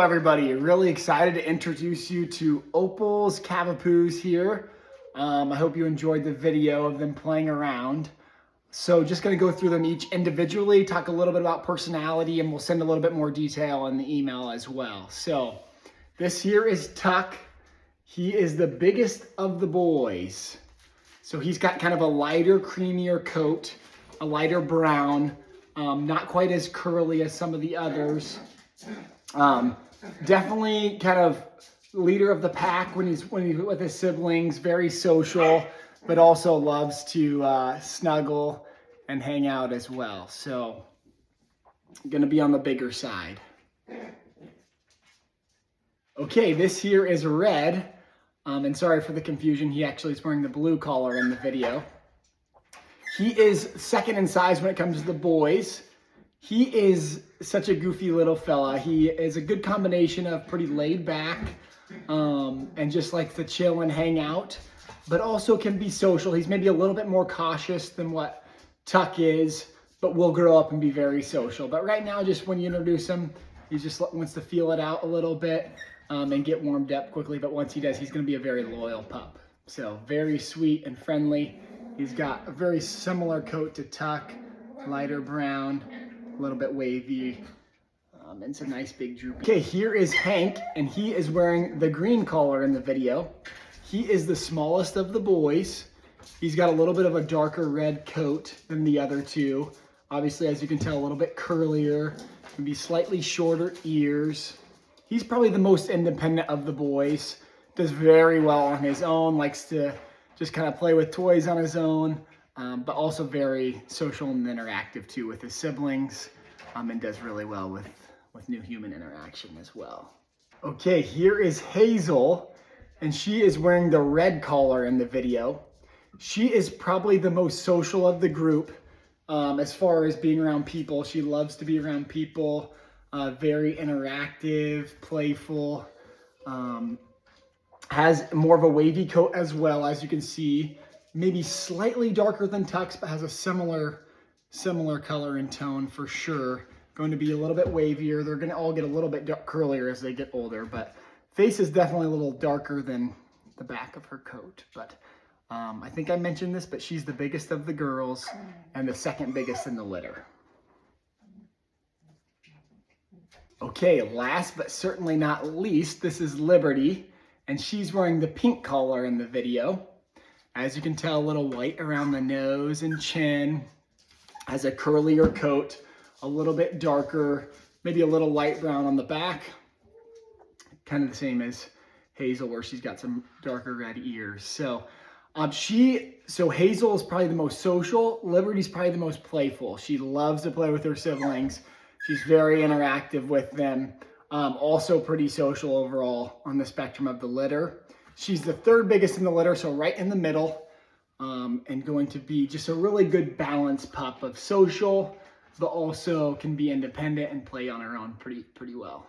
everybody, really excited to introduce you to Opels Cavapoos here. I hope you enjoyed the video of them playing around. So just going to go through them each individually, talk a little bit about personality, and we'll send a little bit more detail in the email as well. So this here is Tuck. He is the biggest of the boys. So he's got kind of a lighter, creamier coat, a lighter brown, not quite as curly as some of the others. Definitely kind of leader of the pack when he's with his siblings, very social, but also loves to snuggle and hang out as well. So gonna be on the bigger side. Okay, this here is Red. And sorry for the confusion, he actually is wearing the blue collar in the video. He is second in size when it comes to the boys. He is such a goofy little fella. He is a good combination of pretty laid back and just likes to chill and hang out, but also can be social. He's maybe a little bit more cautious than what Tuck is, but will grow up and be very social. But right now, just when you introduce him, he just wants to feel it out a little bit and get warmed up quickly. But once he does, he's going to be a very loyal pup. So very sweet and friendly. He's got a very similar coat to Tuck, lighter brown, a little bit wavy, and it's a nice big droop. Okay, here is Hank, and he is wearing the green collar in the video. He is the smallest of the boys. He's got a little bit of a darker red coat than the other two. Obviously, as you can tell, a little bit curlier, maybe slightly shorter ears. He's probably the most independent of the boys. Does very well on his own, likes to just kind of play with toys on his own, but also very social and interactive too with his siblings, and does really well with new human interaction as well. Okay, here is Hazel, and she is wearing the red collar in the video. She is probably the most social of the group as far as being around people. She loves to be around people, very interactive, playful, has more of a wavy coat as well, as you can see. Maybe slightly darker than Tuck's, but has a similar color and tone for sure. Going to be a little bit wavier. They're going to all get a little bit curlier as they get older, but face is definitely a little darker than the back of her coat. But I think I mentioned this, but she's the biggest of the girls and the second biggest in the litter. Okay, last but certainly not least, this is Liberty, and she's wearing the pink collar in the video. As you can tell, a little white around the nose and chin, has a curlier coat, a little bit darker, maybe a little light brown on the back, kind of the same as Hazel, where she's got some darker red ears. So Hazel is probably the most social. Liberty's probably the most playful. She loves to play with her siblings. She's very interactive with them. Also pretty social overall on the spectrum of the litter. She's the third biggest in the litter, so right in the middle, and going to be just a really good balanced pup of social, but also can be independent and play on her own pretty well.